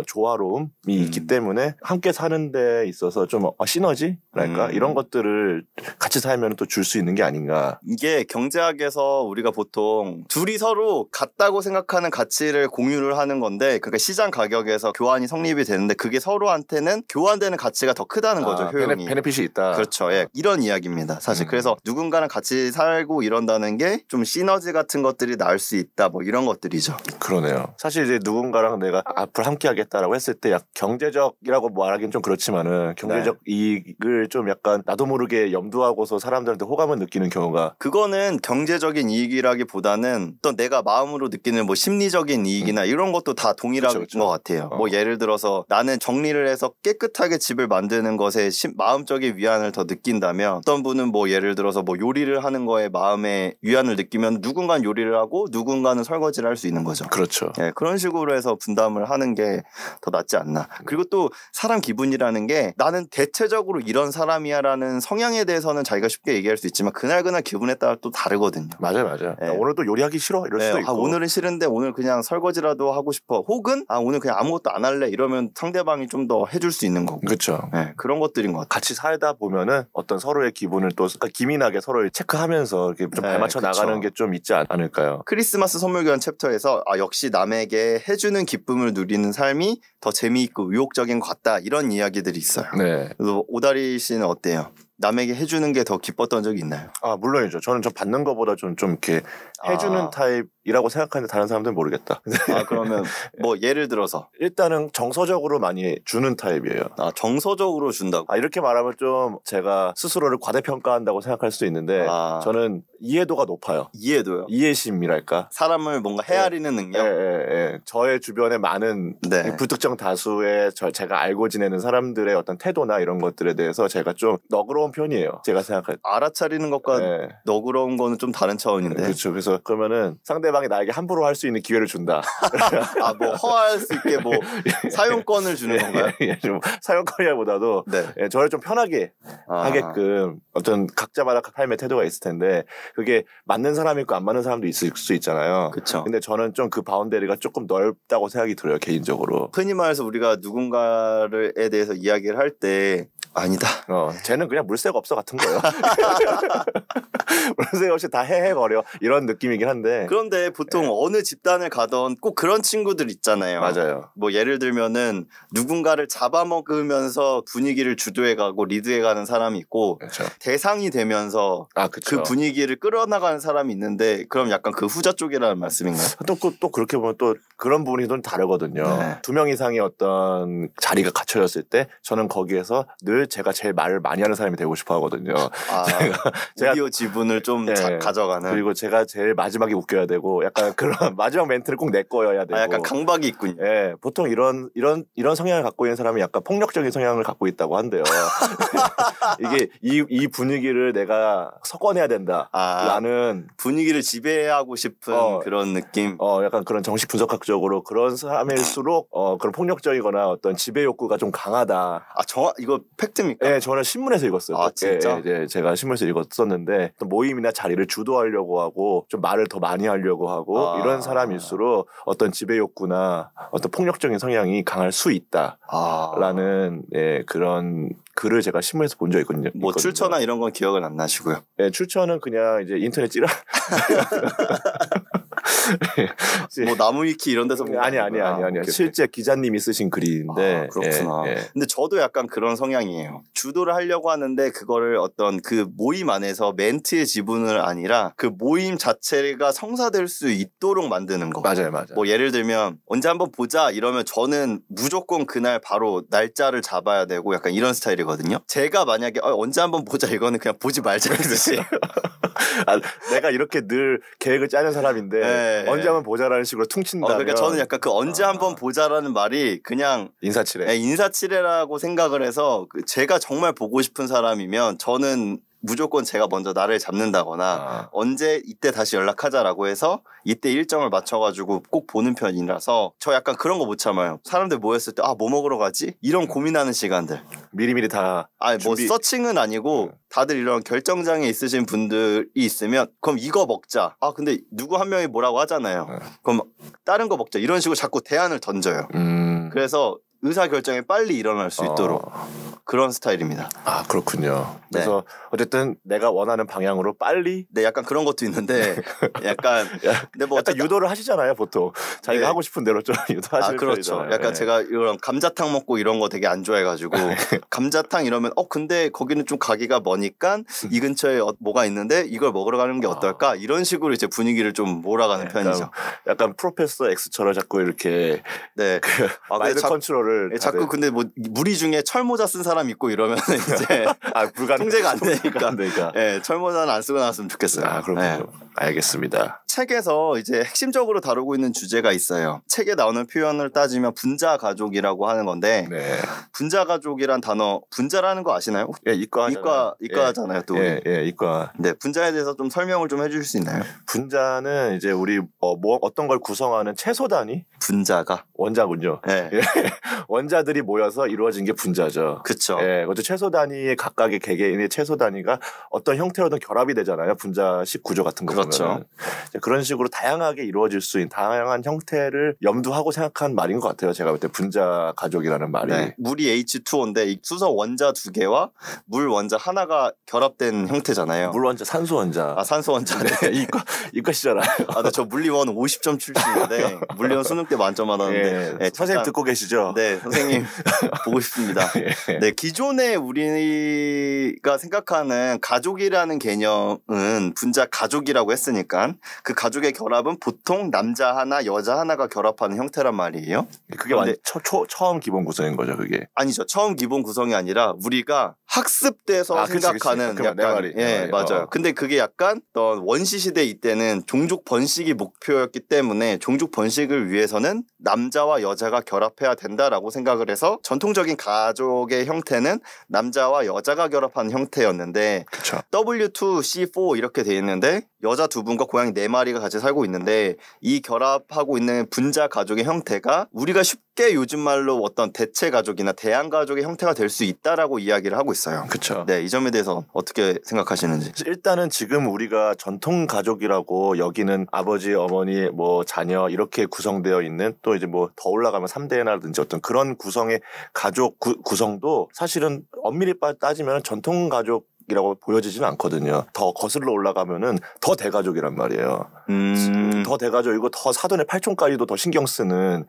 조화로움이 있기 때문에 함께 사는 데 있어서 좀 시너지랄까 이런 것들을 같이 살면 또 줄 수 있는 게 아닌가. 이게 경제학에서 우리가 보통 둘이 서로 같다고 생각하는 가치를 공유를 하는 건데 그러니까 시장 가격에서 교환이 성립이 되는데 그게 서로한테는 교환되는 가치가 더 크다는 거죠. 효용이. 베네핏이 있다. 그렇죠. 예. 이런 이야기입니다. 사실 그래서 누군가랑 같이 살고 이런다는 게 좀 시너지 같은 것들이 나올 수 있다. 뭐 이런 것들이죠. 그러네요. 사실 이제 누군가랑 내가 앞으로 함께 하겠다라고 했을 때 약 경제적이라고 말하기는 좀 그렇지만은 경제적 이익을 좀 약간 나도 모르게 염두하고서 사람들한테 호감을 느끼는 경우가 그거는 경제적인 이익이라기보다는 또 내가 마음으로 느끼는 뭐 심리적인 이익이나 이런 것도 다 동일한 그쵸. 것 같아요. 뭐 예를 들어서 나는 정리를 해서 깨끗하게 집을 만드는 것에 마음적인 위안을 더 느낀다면 어떤 분은 뭐 예를 들어서 뭐 요리를 하는 거에 마음의 위안을 느끼면 누군가는 요리를 하고 누군가는 설거지를 할 수 있는 거죠. 그렇죠. 예, 그런 식으로 해서 분담을 하는 게 더 낫지 않나. 그리고 또 사람 기분이라는 게 나는 대체적으로 이런 사람이야라는 성향에 대해서는 자기가 쉽게 얘기할 수 있지만 그날 기분에 따라 또 다르거든요. 맞아요. 예. 오늘도 요리하기 싫어 이럴 수도 있고. 오늘은 싫은데 오늘 그냥 설거지라도 하고 싶어. 혹은 오늘 그냥 아무것도 안 할래 이러면 상대방이 좀 더 해줄 수 있는 거고. 그렇죠. 예, 그런 것들인 것 같아요. 같이 살다 보면은 어떤 서로의 기분을 또 기민하게 서로를 체크하면서 이렇게 좀 발맞춰 나가는 게 좀 있지 않을까요? 크리스마스 선물 교환 챕터에서 역시 남에게 해주는 기쁨을 누리는 삶이 더 재미있고 의욕적인 것 같다 이런 이야기들이 있어요. 네. 그래서 오다리 씨는 어때요? 남에게 해주는 게 더 기뻤던 적이 있나요? 물론이죠. 저는 받는 것보다 좀 이렇게 해주는 타입이라고 생각하는데 다른 사람들은 모르겠다. 그러면 뭐 예를 들어서 일단은 정서적으로 많이 주는 타입이에요. 정서적으로 준다고? 이렇게 말하면 좀 제가 스스로를 과대평가한다고 생각할 수도 있는데 저는 이해도가 높아요. 이해도요? 이해심이랄까? 사람을 뭔가 헤아리는 능력? 예. 저의 주변에 많은 불특정 다수의 제가 알고 지내는 사람들의 어떤 태도나 이런 것들에 대해서 제가 좀 너그러운 편이에요. 제가 생각할 때. 알아차리는 것과 너그러운 거는 좀 다른 차원인데. 그렇죠. 그래서 그러면은 상대방이 나에게 함부로 할 수 있는 기회를 준다. 뭐 허할 수 있게 뭐 사용권을 주는 건가요? 좀 사용권이라보다도 저를 좀 편하게 하게끔 어떤 각자마다 삶의 태도가 있을 텐데 그게 맞는 사람이 있고 안 맞는 사람도 있을 수 있잖아요. 그렇죠. 근데 저는 좀 그 바운더리가 조금 넓다고 생각이 들어요. 개인적으로. 흔히 말해서 우리가 누군가에 대해서 이야기를 할 때 아니다. 쟤는 그냥 물색 없어 같은 거예요. 물색 없이 다 헤헤거려 이런 느낌이긴 한데. 그런데 보통 어느 집단을 가던 꼭 그런 친구들 있잖아요. 맞아요. 뭐 예를 들면은 누군가를 잡아먹으면서 분위기를 주도해가고 리드해가는 사람이 있고 그렇죠. 대상이 되면서 그 분위기를 끌어나가는 사람이 있는데 그럼 약간 그 후자 쪽이라는 말씀인가요? 또 그렇게 보면 또 그런 부분이 좀 다르거든요. 2명 이상의 어떤 자리가 갖춰졌을 때 저는 거기에서 늘 제가 제일 말을 많이 하는 사람이 되고 싶어 하거든요. 제가 오디오 지분을 좀 가져가는. 그리고 제가 제일 마지막에 웃겨야 되고 약간 그런 마지막 멘트를 꼭 내 거여야 되고. 약간 강박이 있군요. 보통 이런 성향을 갖고 있는 사람이 약간 폭력적인 성향을 갖고 있다고 한대요. 이게 이 분위기를 내가 석권해야 된다. 라는 분위기를 지배하고 싶은 그런 느낌. 약간 그런 정식 분석학적으로 그런 사람일수록 그런 폭력적이거나 어떤 지배 욕구가 좀 강하다. 이거 팩트입니까? 네, 저는 신문에서 읽었어요. 진짜? 제가 신문에서 읽었었는데 모임이나 자리를 주도하려고 하고 좀 말을 더 많이 하려고 하고 이런 사람일수록 어떤 지배 욕구나 어떤 폭력적인 성향이 강할 수 있다라는 그런 글을 제가 신문에서 본 적이 있거든요. 뭐 출처나 이런 건 기억은 안 나시고요. 네, 출처는 그냥 이제 인터넷 찌라. 뭐 나무위키 이런 데서 아니. 실제 기자님이 쓰신 글인데. 그렇구나. 근데 저도 약간 그런 성향이에요. 주도를 하려고 하는데 그거를 어떤 그 모임 안에서 멘트의 지분을 아니라 그 모임 자체가 성사될 수 있도록 만드는 거. 맞아요. 뭐 예를 들면 언제 한번 보자 이러면 저는 무조건 그날 바로 날짜를 잡아야 되고 약간 이런 스타일이거든요. 제가 만약에 언제 한번 보자 이거는 그냥 보지 말자 이듯이. 내가 이렇게 늘 계획을 짜는 사람인데 언제 한번 보자라는 식으로 퉁친다면 그러니까 저는 약간 그 언제 한번 보자라는 말이 그냥 인사치레. 인사치레라고 생각을 해서 제가 정말 보고 싶은 사람이면 저는 무조건 제가 먼저 날을 잡는다거나 언제 이때 다시 연락하자라고 해서 이때 일정을 맞춰가지고 꼭 보는 편이라서 저 약간 그런 거 못 참아요. 사람들 모였을 때 뭐 먹으러 가지? 이런 고민하는 시간들. 미리미리 다 뭐 서칭은 아니고 다들 이런 결정장애 있으신 분들이 있으면 그럼 이거 먹자. 근데 누구 한 명이 뭐라고 하잖아요. 그럼 다른 거 먹자. 이런 식으로 자꾸 대안을 던져요. 그래서 의사결정이 빨리 일어날 수 있도록 그런 스타일입니다. 그렇군요. 그래서 어쨌든 내가 원하는 방향으로 빨리 네, 약간 그런 것도 있는데 약간 근데 뭐 약간 유도를 하시잖아요, 보통. 자기가 하고 싶은 대로 좀 유도하시는 그렇죠. 편이잖아요. 약간 제가 이런 감자탕 먹고 이런 거 되게 안 좋아해가지고 감자탕 이러면 근데 거기는 좀 가기가 머니까 이 근처에 뭐가 있는데 이걸 먹으러 가는 게 어떨까? 이런 식으로 이제 분위기를 좀 몰아가는 편이죠. 약간 프로페서 X처럼 자꾸 이렇게 마인드 컨트롤을 자꾸 근데 뭐 무리 중에 철모자 쓴 사람 있고 이러면 이제 통제가 안 되니까. 네, 철모자는 안 쓰고 나왔으면 좋겠어요. 그렇군요. 네. 알겠습니다. 책에서 이제 핵심적으로 다루고 있는 주제가 있어요. 책에 나오는 표현을 따지면 분자 가족이라고 하는 건데 분자 가족이란 단어 분자라는 거 아시나요? 이과잖아요, 또. 이과. 네, 분자에 대해서 좀 설명을 좀 해주실 수 있나요? 분자는 이제 우리 어떤 걸 구성하는 채소 단위? 분자가 원자군요. 네. 원자들이 모여서 이루어진 게 분자죠. 그렇죠. 그것도 채소 단위의 각각의 개개인의 채소 단위가 어떤 형태로든 결합이 되잖아요. 분자식 구조 같은 거 그렇죠. 보면 그런 식으로 다양하게 이루어질 수 있는 다양한 형태를 염두하고 생각한 말인 것 같아요. 제가 볼 때 분자 가족이라는 말이. 물이 H2O인데 수소 원자 2개와 물 원자 하나가 결합된 형태잖아요. 물 원자, 산소 원자. 산소 원자. 네. 이과시잖아요. 네, 저 물리원 50점 출신인데 물리원 수능 때 만점 받았는데 선생님 듣고 계시죠? 네, 선생님 보고 싶습니다. 네, 기존에 우리가 생각하는 가족이라는 개념은 분자 가족이라고 했으니까 그 가족의 결합은 보통 남자 하나, 여자 하나가 결합하는 형태란 말이에요. 그게 완전 처음 기본 구성인 거죠, 그게? 아니죠. 처음 기본 구성이 아니라 우리가 학습돼서 생각하는 그치. 약간 내 말이. 맞아요. 근데 그게 약간 원시 시대 이때는 종족 번식이 목표였기 때문에 종족 번식을 위해서는 남자와 여자가 결합해야 된다라고 생각을 해서 전통적인 가족의 형태는 남자와 여자가 결합한 형태였는데 그쵸. W2C4 이렇게 돼 있는데 여자 2분과 고양이 4마리가 같이 살고 있는데 이 결합하고 있는 분자 가족의 형태가 우리가 쉽게 요즘 말로 어떤 대체 가족이나 대안 가족의 형태가 될 수 있다라고 이야기를 하고 있어요. 그렇죠. 네, 이 점에 대해서 어떻게 생각하시는지. 일단은 지금 우리가 전통 가족이라고 여기는 아버지, 어머니, 뭐 자녀 이렇게 구성되어 있는 또 이제 뭐 더 올라가면 3대나라든지 어떤 그런 구성의 가족 구성도 사실은 엄밀히 따지면 전통 가족 이라고 보여지지는 않거든요. 더 거슬러 올라가면은 더 대가족이란 말이에요. 더 대가족이고 더 사돈의 팔촌까지도 더 신경 쓰는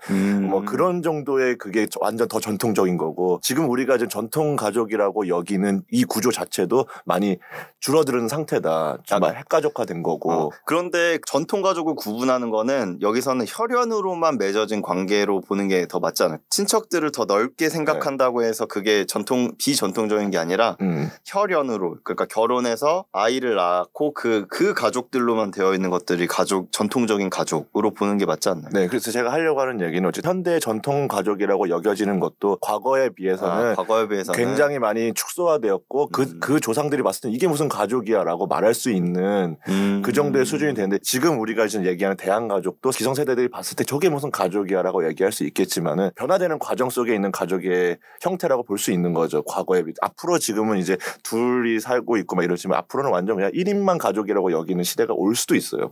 뭐 그런 정도의 그게 완전 더 전통적인 거고 지금 우리가 지금 전통 가족이라고 여기는 이 구조 자체도 많이 줄어드는 상태다. 정말 핵가족화된 거고. 그런데 전통 가족을 구분하는 거는 여기서는 혈연으로만 맺어진 관계로 보는 게 더 맞잖아요. 친척들을 더 넓게 생각한다고 해서 그게 비전통적인 게 아니라 혈연으로 그러니까 결혼해서 아이를 낳고 그 가족들로만 되어 있는 것들이 전통적인 가족으로 보는 게 맞지 않나요? 네, 그래서 제가 하려고 하는 얘기는 어쨌든 현대 전통 가족이라고 여겨지는 것도 과거에 비해서는 굉장히 많이 축소화되었고 그 조상들이 봤을 때 이게 무슨 가족이야라고 말할 수 있는 그 정도의 수준이 되는데 지금 우리가 지금 얘기하는 대한 가족도 기성세대들이 봤을 때 저게 무슨 가족이야라고 얘기할 수 있겠지만은 변화되는 과정 속에 있는 가족의 형태라고 볼 수 있는 거죠. 과거에 앞으로 지금은 이제 둘이 살고 있고 막 이러지만 앞으로는 완전 그냥 1인만 가족이라고 여기는 시대가 올 수도 있어요.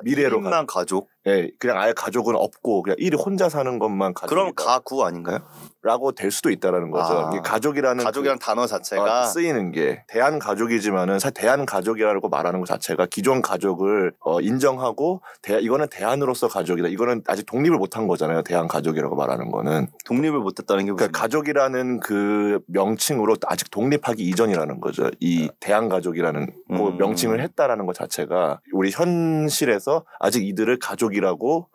미래로 1인만 가족? 네, 그냥 아예 가족은 없고 그냥 1이 혼자 사는 것만 가족. 그럼 가구 아닌가요? 라고 될 수도 있다라는 거죠. 이게 가족이라는 단어 자체가 쓰이는 게 대한 가족이지만은 사실 대한 가족이라고 말하는 것 자체가 기존 가족을 인정하고 이거는 대안으로서 가족이다. 이거는 아직 독립을 못한 거잖아요. 대한 가족이라고 말하는 거는 독립을 못했다는 게 무슨 그러니까 가족이라는 그 명칭으로 아직 독립하기 이전이라는 거죠. 이 대한 가족이라는 그 명칭을 했다라는 것 자체가 우리 현실에서 아직 이들을 가족이라고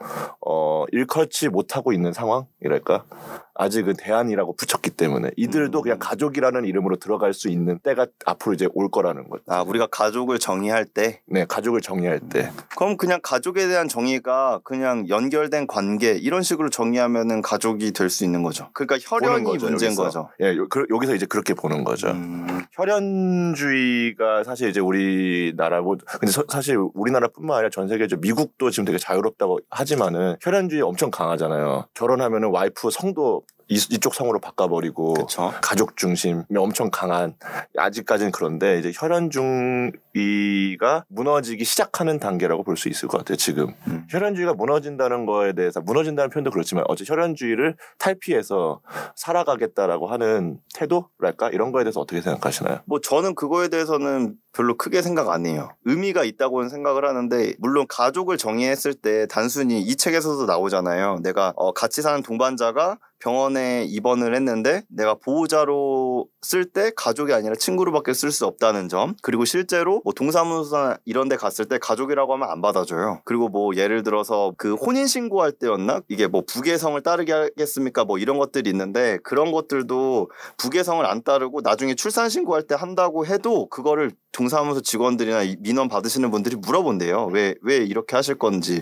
일컬지 못하고 있는 상황이랄까. 아직은 대안이라고 붙였기 때문에 이들도 그냥 가족이라는 이름으로 들어갈 수 있는 때가 앞으로 이제 올 거라는 거죠. 아, 우리가 가족을 정의할 때? 네, 가족을 정의할 때. 그럼 그냥 가족에 대한 정의가 그냥 연결된 관계 이런 식으로 정의하면은 가족이 될 수 있는 거죠. 그러니까 혈연이 거죠, 문제인 여기서. 거죠. 예, 여기서 이제 그렇게 보는 거죠. 혈연주의가 사실 이제 우리나라 근데 사실 우리나라뿐만 아니라 전 세계적 미국도 지금 되게 자유롭다고 하지만은 혈연주의 엄청 강하잖아요. 결혼하면은 와이프 성도 이쪽 성으로 바꿔버리고 그쵸. 가족 중심이 엄청 강한 아직까지는 그런데 이제 혈연주의가 무너지기 시작하는 단계라고 볼 수 있을 것 같아요. 지금 혈연주의가 무너진다는 거에 대해서 무너진다는 표현도 그렇지만 어째 혈연주의를 탈피해서 살아가겠다라고 하는 태도랄까 이런 거에 대해서 어떻게 생각하시나요? 뭐 저는 그거에 대해서는 별로 크게 생각 안 해요. 의미가 있다고는 생각을 하는데 물론 가족을 정의했을 때 단순히 이 책에서도 나오잖아요. 내가 같이 사는 동반자가 병원에 입원을 했는데 내가 보호자로 쓸 때 가족이 아니라 친구로밖에 쓸 수 없다는 점, 그리고 실제로 뭐 동사무소나 이런 데 갔을 때 가족이라고 하면 안 받아줘요. 그리고 뭐 예를 들어서 그 혼인신고할 때였나? 이게 뭐 부계성을 따르게 하겠습니까? 뭐 이런 것들이 있는데 그런 것들도 부계성을 안 따르고 나중에 출산신고할 때 한다고 해도 그거를 동사무소 직원들이나 민원 받으시는 분들이 물어본대요. 왜 이렇게 하실 건지.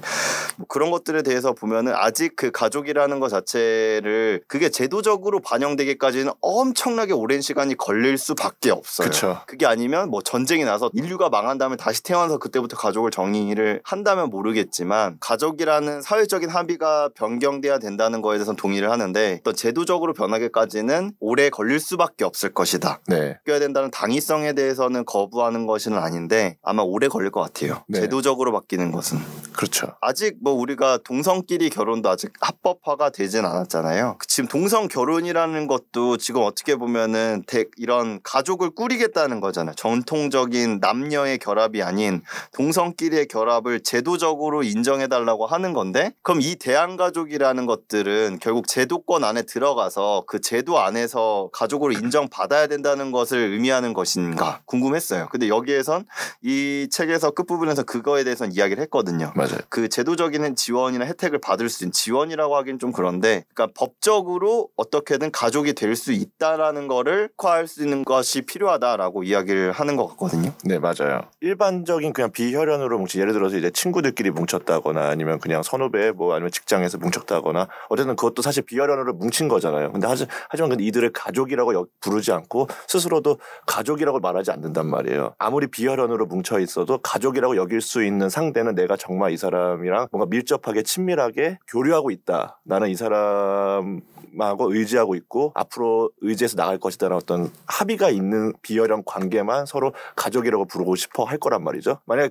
뭐 그런 것들에 대해서 보면은 아직 그 가족이라는 것 자체를 그게 제도적으로 반영되기까지는 엄청나게 오랜 시간이 걸릴 수밖에 없어요. 그쵸. 그게 아니면 뭐 전쟁이 나서 인류가 망한 다음에 다시 태어나서 그때부터 가족을 정의를 한다면 모르겠지만 가족이라는 사회적인 합의가 변경돼야 된다는 거에 대해서는 동의를 하는데 또 제도적으로 변하기까지는 오래 걸릴 수밖에 없을 것이다. 네. 바뀌어야 된다는 당위성에 대해서는 거부하는 것은 아닌데 아마 오래 걸릴 것 같아요. 네. 제도적으로 바뀌는 것은. 그렇죠. 아직 뭐 우리가 동성끼리 결혼도 아직 합법화가 되진 않았잖아요. 지금 동성 결혼이라는 것도 지금 어떻게 보면은 이런 가족을 꾸리겠다는 거잖아요. 전통적인 남녀의 결합이 아닌 동성끼리의 결합을 제도적으로 인정해달라고 하는 건데 그럼 이 대한가족이라는 것들은 결국 제도권 안에 들어가서 그 제도 안에서 가족으로 인정받아야 된다는 것을 의미하는 것인가 궁금했어요. 근데 여기에선 이 책에서 끝부분에서 그거에 대해서는 이야기를 했거든요. 맞아요. 그 제도적인 지원이나 혜택을 받을 수 있는 지원이라고 하긴 좀 그런데 그러니까 법적으로 어떻게든 가족이 될 수 있다라는 거를 확화할 수 있는 것이 필요하다라고 이야기를 하는 것 같거든요. 네, 맞아요. 일반적인 그냥 비혈연으로 예를 들어서 이제 친구들끼리 뭉쳤다거나 아니면 그냥 선후배 뭐 아니면 직장에서 뭉쳤다거나 어쨌든 그것도 사실 비혈연으로 뭉친 거잖아요. 근데 하지만 근데 이들을 가족이라고 부르지 않고 스스로도 가족이라고 말하지 않는단 말이에요. 아무리 비혈연으로 뭉쳐 있어도 가족이라고 여길 수 있는 상대는 내가 정말 이 사람이랑 뭔가 밀접하게 친밀하게 교류하고 있다. 나는 이 사람하고 의지하고 있고 앞으로 의지해서 나갈 것이다라는 어떤 합의가 있는 비혈연 관계만 서로 가족이라고 부르고 싶어 할 거란 말이죠. 만약에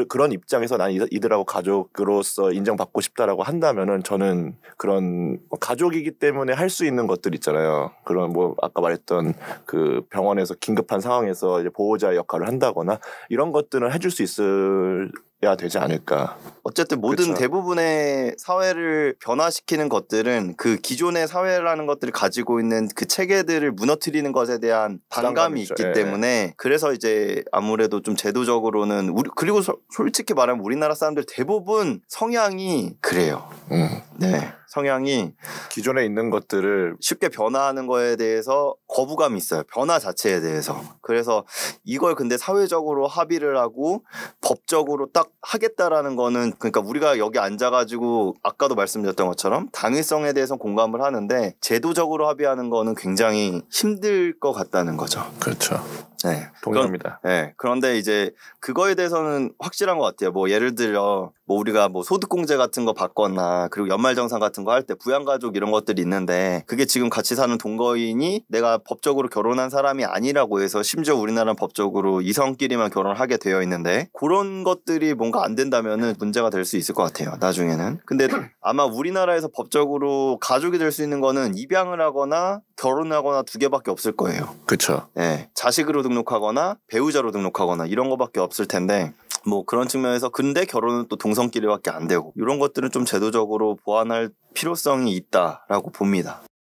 그런 입장에서 난 이들하고 가족으로서 인정받고 싶다라고 한다면은 저는 그런 가족이기 때문에 할 수 있는 것들 있잖아요. 그런 뭐 아까 말했던 그 병원에서 긴급한 상황에서 이제 보호자의 역할을 한다거나 이런 것들은 해줄 수 있어야 되지 않을까. 어쨌든 모든 그쵸. 대부분의 사회를 변화시키는 것들은 그 기존의 사회라는 것들을 가지고 있는 그 체계들을 무너뜨리는 것에 대한 반감이 있기 예. 때문에 그래서 이제 아무래도 좀 제도적으로는 그리고 솔직히 말하면 우리나라 사람들 대부분 성향이 그래요. 네. 성향이 기존에 있는 것들을 쉽게 변화하는 거에 대해서 거부감이 있어요. 변화 자체에 대해서. 그래서 이걸 근데 사회적으로 합의를 하고 법적으로 딱 하겠다라는 거는 그러니까 우리가 여기 앉아가지고 아까도 말씀드렸던 것처럼 당위성에 대해서 공감을 하는데 제도적으로 합의하는 거는 굉장히 힘들 것 같다는 거죠. 그렇죠. 네. 동의합니다. 네. 그런데 이제 그거에 대해서는 확실한 것 같아요. 뭐 예를 들어 뭐 우리가 뭐 소득공제 같은 거 받거나 그리고 연말정산 같은 거 할 때 부양가족 이런 것들이 있는데 그게 지금 같이 사는 동거인이 내가 법적으로 결혼한 사람이 아니라고 해서 심지어 우리나라는 법적으로 이성끼리만 결혼하게 되어 있는데 그런 것들이 뭔가 안 된다면은 문제가 될 수 있을 것 같아요. 나중에는. 근데 아마 우리나라에서 법적으로 가족이 될 수 있는 거는 입양을 하거나 결혼하거나 두 개밖에 없을 거예요. 그렇죠. 네. 자식으로 등록하거나 배우자로 등록하거나 이런 거밖에 없을 텐데 뭐 그런 측면에서 근데 결혼은 또 동성끼리밖에 안 되고 이런 것들은 좀 제도적으로 보완할 필요성이 있다라고 봅니다.